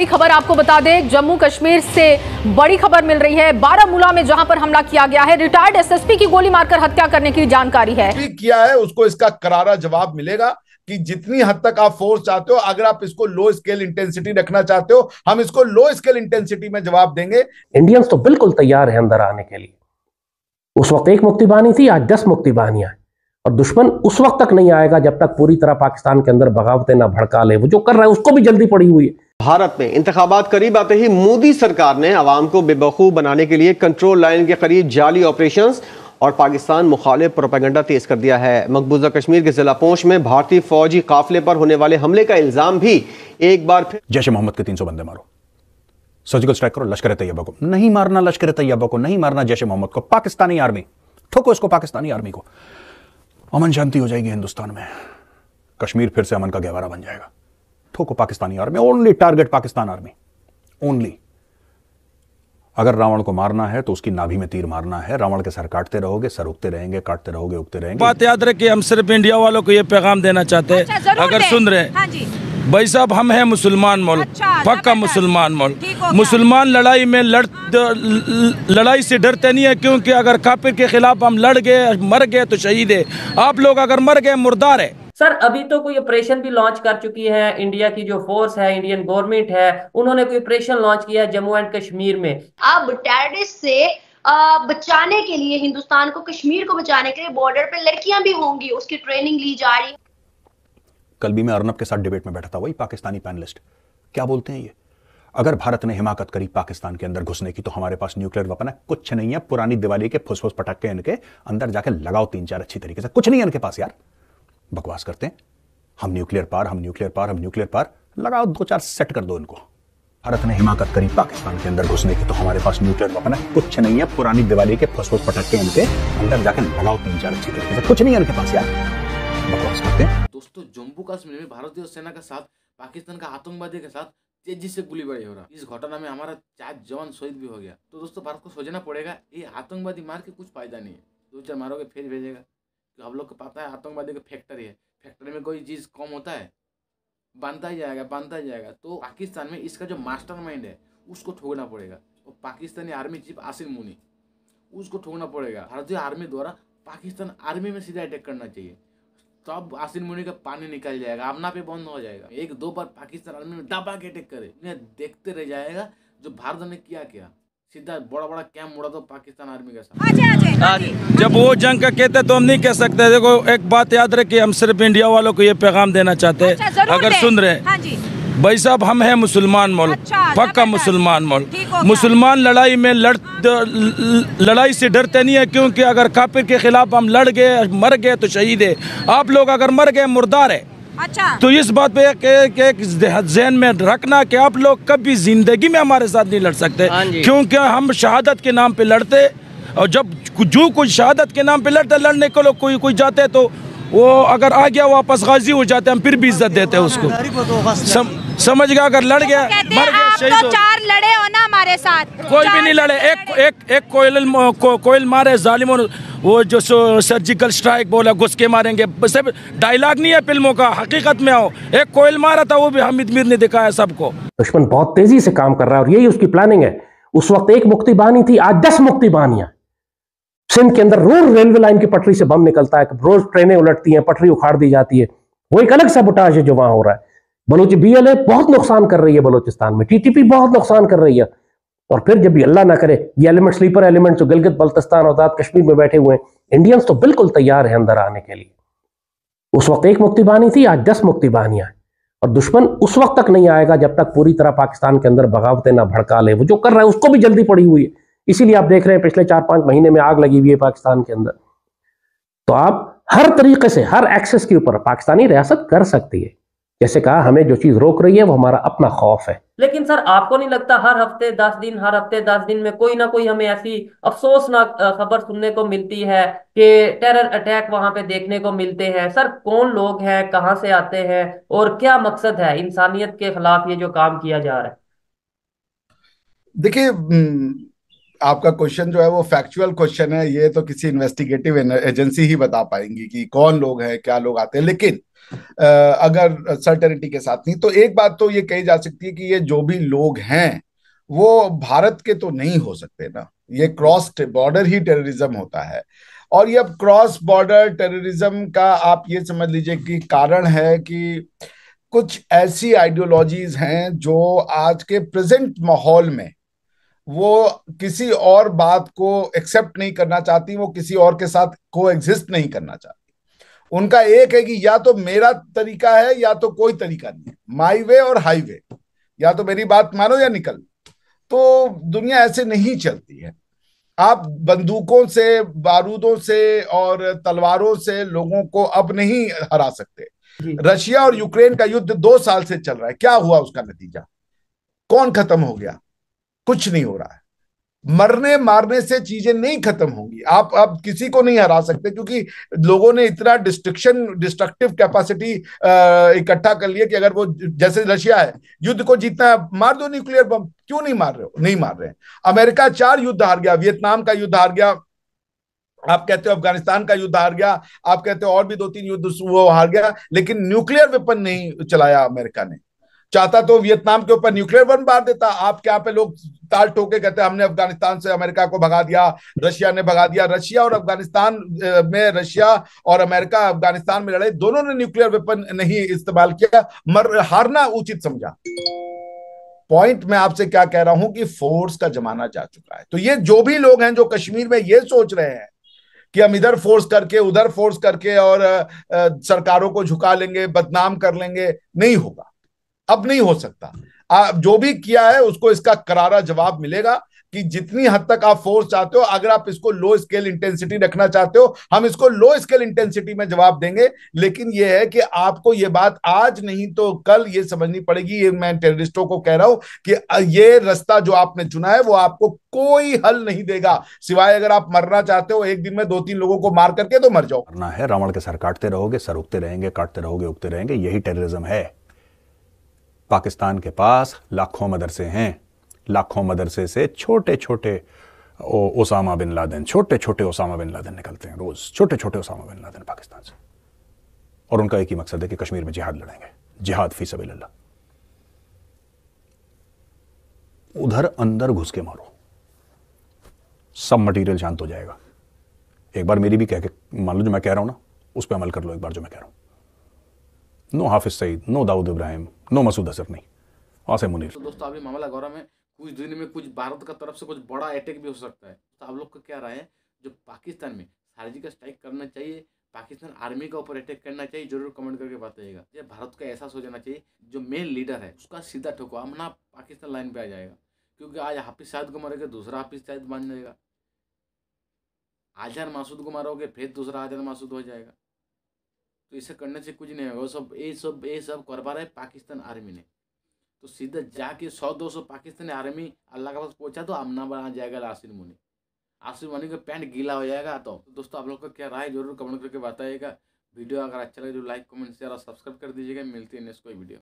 खबर आपको बता दें, जम्मू कश्मीर से बड़ी खबर मिल रही है। बारामूला में जहां पर हमला किया गया है, रिटायर्ड एसएसपी की गोली मारकर हत्या करने की जानकारी है। किया है उसको इसका करारा जवाब मिलेगा कि जितनी हद तक आप फोर्स चाहते हो, अगर आप इसको लो स्केल इंटेंसिटी रखना चाहते हो, हम इसको लो स्केल इंटेंसिटी में जवाब देंगे। इंडियंस तो बिल्कुल तैयार है अंदर आने के लिए। उस वक्त एक मुक्ति बानी थी, आज 10 मुक्ति बानियां हैं। और दुश्मन उस वक्त तक नहीं आएगा जब तक पूरी तरह पाकिस्तान के अंदर बगावतें ना भड़का ले। वो जो कर रहा है उसको भी जल्दी पड़ी हुई है। भारत में इंतखाबात करीब आते ही मोदी सरकार ने आवाम को बेवकूफ बनाने के लिए कंट्रोल लाइन के करीब जाली ऑपरेशंस और पाकिस्तान मुखालिफ प्रोपेगेंडा तेज कर दिया है। मकबूजा कश्मीर के जिला पोंछ में भारतीय फौजी काफिले पर होने वाले हमले का इल्जाम भी एक बार फिर। जैश ए मोहम्मद के 300 बंदे मारो, सर्जिकल स्ट्राइक करो, लश्कर तैयबा को नहीं मारना, लश्कर तैयबा को नहीं मारना, जैश ए मोहम्मद को, पाकिस्तानी आर्मी ठोको इसको, पाकिस्तानी आर्मी को। अमन शांति हो जाएगी हिंदुस्तान में, कश्मीर फिर से अमन का गहवारा बन जाएगा। ठोको Pakistani army, only target Pakistan army, only. अगर रावण को मारना है तो उसकी नाभि में तीर मारना है। रावण के सर काटते रहोगे, सर उगते रहेंगे, काटते रहोगे, उगते रहेंगे। बात याद रखिए, हम सिर्फ इंडिया वालों को ये पैगाम देना चाहते हैं। अच्छा, अगर सुन रहे हैं भाई साहब, हम हैं मुसलमान मुल्क, पक्का मुसलमान मुल्क। मुसलमान लड़ाई में लड़ाई से डरते नहीं है, क्योंकि अगर काफिर के खिलाफ हम लड़ गए, मर गए तो शहीद है। आप लोग अगर मर गए मुर्दार है। सर अभी तो कोई ऑपरेशन भी लॉन्च कर चुकी है इंडिया की जो फोर्स है, इंडियन गवर्नमेंट है, उन्होंने कोई ऑपरेशन लॉन्च किया है जम्मू एंड कश्मीर में। अब टेररिस्ट से बचाने के लिए, हिंदुस्तान को, कश्मीर को बचाने के लिए बॉर्डर पे लड़कियां भी होंगी, उसकी ट्रेनिंग ली जा रही है। कल भी मैं अर्नब के साथ डिबेट में बैठा था, वही पाकिस्तानी पैनलिस्ट। क्या बोलते हैं ये? अगर भारत ने हिमाकत करी पाकिस्तान के अंदर घुसने की, तो हमारे पास न्यूक्लियर वेपन है, कुछ नहीं है। पुरानी दिवाली के फुसफुस पटाखे इनके अंदर जाके लगाओ 3-4 अच्छी तरीके से, कुछ नहीं है इनके पास यार। बकवास करते हैं, हम न्यूक्लियर पार, हम न्यूक्लियर पार, हम न्यूक्लियर पार। लगाओ 2-4 सेट कर दो इनको। भारत ने हिमाकत करी पाकिस्तान के अंदर घुसने की, तो हमारे पास न्यूक्लियर वेपन है, कुछ नहीं है। पुरानी दिवाली के फुसफुस पटाखे इनके अंदर जाके लगाओ 3-4 अच्छी तरीके से, कुछ नहीं है इनके पास यार। बकवास करते हैं। दोस्तों, जम्मू कश्मीर में भारतीय सेना के साथ पाकिस्तान का आतंकवादी के साथ तेजी से गोलीबारी हो रहा। इस घटना में हमारा 4 जवान शहीद भी हो गया। तो दोस्तों, भारत को सोचना पड़ेगा, ये आतंकवादी मार के कुछ फायदा नहीं है। 2-4 मारोगे फिर भेजेगा। तो हम लोग को पता है आतंकवादी का फैक्ट्री है, फैक्ट्री में कोई चीज़ कम होता है, बनता ही जाएगा, बनता ही जाएगा। तो पाकिस्तान में इसका जो मास्टरमाइंड है उसको ठोकना पड़ेगा। और पाकिस्तानी आर्मी चीफ आसिम मुनी, उसको ठोकना पड़ेगा। भारतीय आर्मी द्वारा पाकिस्तान आर्मी में सीधा अटैक करना चाहिए, तब आसिम मुनी का पानी निकल जाएगा, आमना पे बंद हो जाएगा। 1-2 बार पाकिस्तान आर्मी में दबा के अटैक करे, उन्हें देखते रह जाएगा जो भारत ने किया किया। सीधा बड़ा बड़ा कैंप उड़ा दो पाकिस्तान आर्मी के साथ। जब वो जंग का कहते तो हम नहीं कह सकते। देखो, एक बात याद रखिए, हम सिर्फ इंडिया वालों को ये पैगाम देना चाहते हैं। अच्छा, अगर सुन रहे हैं भाई साहब, हम हैं मुसलमान मुल्क, पक्का मुसलमान मुल्क। मुसलमान लड़ाई में लड़ाई से डरते नहीं है, क्योंकि अगर काफिर के खिलाफ हम लड़ गए, मर गए तो शहीद है। आप लोग अगर मर गए मुर्दार है। अच्छा, तो इस बात पे एक ज़हन में रखना कि आप लोग कभी जिंदगी में हमारे साथ नहीं लड़ सकते, क्योंकि हम शहादत के नाम पे लड़ते। और जब जो कोई शहादत के नाम पे लड़ने को लोग कोई जाते, तो वो अगर आ गया वापस गाजी हो जाते, हम फिर भी इज्जत देते हैं उसको। समझ गया? अगर लड़ गया, मर गया, शहीद हो। 4 लड़े हो ना हमारे साथ, कोई भी नहीं लड़े। एक कोयल मारे जालिमों, वो जो सर्जिकल स्ट्राइक बोला, घुस के मारेंगे, सब डायलॉग नहीं है फिल्मों का, हकीकत में आओ। एक कोयल मारा था, वो भी हामिद मीर ने दिखाया सबको। दुश्मन बहुत तेजी से काम कर रहा है और यही उसकी प्लानिंग है। उस वक्त एक मुक्ति बानी थी, आज 10 मुक्ति बानियां। सिंध के अंदर रोज रेलवे लाइन की पटरी से बम निकलता है, रोज ट्रेनें उलटती हैं, पटरी उखाड़ दी जाती है। वो एक अलग सबुटाज है जो वहां हो रहा है। बलोच BLA बहुत नुकसान कर रही है बलोचिस्तान में, TTP बहुत नुकसान कर रही है। और फिर जब भी अल्लाह ना करे ये एलिमेंट, स्लीपर एलिमेंट जो गिलगित बल्तिस्तान और आजाद कश्मीर में बैठे हुए हैं, इंडियंस तो बिल्कुल तैयार है अंदर आने के लिए। उस वक्त एक मुक्ति बानी थी, आज 10 मुक्ति बानियां हैं। और दुश्मन उस वक्त तक नहीं आएगा जब तक पूरी तरह पाकिस्तान के अंदर बगावतें ना भड़का ले। वो जो कर रहा है उसको भी जल्दी पड़ी हुई है। इसीलिए आप देख रहे हैं पिछले 4-5 महीने में आग लगी हुई है पाकिस्तान के अंदर। तो आप हर तरीके से, हर एक्सेस के ऊपर पाकिस्तानी रियासत कर सकती है। जैसे कहा, हमें जो चीज रोक रही है वो हमारा अपना खौफ है। लेकिन सर, आपको नहीं लगता हर हफ्ते 10 दिन में कोई ना कोई हमें ऐसी अफसोसनाक खबर सुनने को मिलती है कि टेरर अटैक वहां पे देखने को मिलते हैं? सर, कौन लोग हैं, कहां से आते हैं और क्या मकसद है इंसानियत के खिलाफ ये जो काम किया जा रहा है? देखिए, आपका क्वेश्चन जो है वो फैक्चुअल क्वेश्चन है। ये तो किसी इन्वेस्टिगेटिव एजेंसी ही बता पाएंगी कि कौन लोग हैं, क्या लोग आते हैं। लेकिन अगर सर्टेनिटी के साथ नहीं, तो एक बात तो ये कही जा सकती है कि ये जो भी लोग हैं वो भारत के तो नहीं हो सकते ना। ये क्रॉस बॉर्डर ही टेररिज्म होता है। और ये अब क्रॉस बॉर्डर टेररिज्म का आप ये समझ लीजिए कि कारण है कि कुछ ऐसी आइडियोलॉजीज हैं जो आज के प्रेजेंट माहौल में वो किसी और बात को एक्सेप्ट नहीं करना चाहती, वो किसी और के साथ को एग्जिस्ट नहीं करना चाहती। उनका एक है कि या तो मेरा तरीका है या तो कोई तरीका नहीं है, माई वे और हाईवे, या तो मेरी बात मानो या निकल। तो दुनिया ऐसे नहीं चलती है। आप बंदूकों से, बारूदों से और तलवारों से लोगों को अब नहीं हरा सकते। रशिया और यूक्रेन का युद्ध 2 साल से चल रहा है, क्या हुआ उसका नतीजा? कौन खत्म हो गया? कुछ नहीं हो रहा है। मरने मारने से चीजें नहीं खत्म होंगी। आप अब किसी को नहीं हरा सकते, क्योंकि लोगों ने इतना डिस्ट्रक्टिव कैपेसिटी इकट्ठा कर लिया कि अगर वो, जैसे रशिया है, युद्ध को जीतना है, मार दो न्यूक्लियर बम। क्यों नहीं मार रहे हो? नहीं मार रहे। अमेरिका 4 युद्ध हार गया, वियतनाम का युद्ध हार गया, आप कहते हो अफगानिस्तान का युद्ध हार गया, आप कहते हो और भी 2-3 युद्ध वो हार गया, लेकिन न्यूक्लियर वेपन नहीं चलाया अमेरिका ने। चाहता तो वियतनाम के ऊपर न्यूक्लियर बम मार देता। आपके यहाँ पे लोग ताल ठोके कहते हैं हमने अफगानिस्तान से अमेरिका को भगा दिया, रशिया ने भगा दिया। रशिया और अफगानिस्तान में, रशिया और अमेरिका अफगानिस्तान में लड़े, दोनों ने न्यूक्लियर वेपन नहीं इस्तेमाल किया, हारना उचित समझा। पॉइंट मैं आपसे क्या कह रहा हूं कि फोर्स का जमाना जा चुका है। तो ये जो भी लोग हैं जो कश्मीर में ये सोच रहे हैं कि हम इधर फोर्स करके उधर फोर्स करके और सरकारों को झुका लेंगे, बदनाम कर लेंगे, नहीं होगा। अब नहीं हो सकता। जो भी किया है उसको इसका करारा जवाब मिलेगा कि जितनी हद तक आप फोर्स चाहते हो, अगर आप इसको लो स्केल इंटेंसिटी रखना चाहते हो, हम इसको लो स्केल इंटेंसिटी में जवाब देंगे। लेकिन यह है कि आपको ये बात आज नहीं तो कल ये समझनी पड़ेगी। ये मैं टेररिस्टों को कह रहा हूं कि ये रास्ता जो आपने चुना है वो आपको कोई हल नहीं देगा, सिवाय अगर आप मरना चाहते हो एक दिन में 2-3 लोगों को मार करके, तो मर जाओ। करना है, रावण के सर काटते रहोगे, सर उगते रहेंगे, काटते रहोगे, उगते रहेंगे। यही टेररिज्म है। पाकिस्तान के पास लाखों मदरसे हैं। लाखों मदरसे से छोटे छोटे ओसामा बिन लादेन, छोटे छोटे ओसामा बिन लादेन निकलते हैं रोज, छोटे छोटे ओसामा बिन लादेन पाकिस्तान से। और उनका एक ही मकसद है कि कश्मीर में जिहाद लड़ेंगे, जिहाद फी सबिलिल्लाह। उधर अंदर घुस के मारो, सब मटेरियल शांत हो जाएगा। एक बार मेरी भी कह के मान लो, जो मैं कह रहा हूं ना उस पर अमल कर लो एक बार, जो मैं कह रहा हूं। No Hafiz Saeed, no Dawood Ibrahim, no Masood असर, नहीं आसिम मुनीर। तो दोस्तों अभी मामला गौरव में कुछ दिन में कुछ भारत का तरफ से कुछ बड़ा अटैक भी हो सकता है। तो आप लोग का क्या राय है? जो पाकिस्तान में सर्जिकल स्ट्राइक करना चाहिए, पाकिस्तान आर्मी का ऊपर अटैक करना चाहिए, जरूर कमेंट करके बताइएगा। ये भारत का एहसास हो जाना चाहिए, जो मेन लीडर है उसका सीधा ठोको, हमना पाकिस्तान लाइन पे आ जाएगा। क्योंकि आज हाफिज सईद को मारोगे, दूसरा हाफिज सईद बन जाएगा। आजहर मासूद को मारोगे, फिर दूसरा आजहर मासूद हो जाएगा। तो इसे करने से कुछ नहीं होगा। ये सब करवा रहा है पाकिस्तान आर्मी ने। तो सीधा जाके 100-200 पाकिस्तानी आर्मी अल्लाह के पास पहुंचा तो आमना बना जाएगा आसिम मुनी। आसिम मुनी का पैंट गीला हो जाएगा। तो दोस्तों आप लोग का क्या राय जरूर कमेंट करके बताइएगा। वीडियो अगर अच्छा लगे तो लाइक, कमेंट, शेयर और सब्सक्राइब कर दीजिएगा। मिलती है नेक्स्ट कोई वीडियो।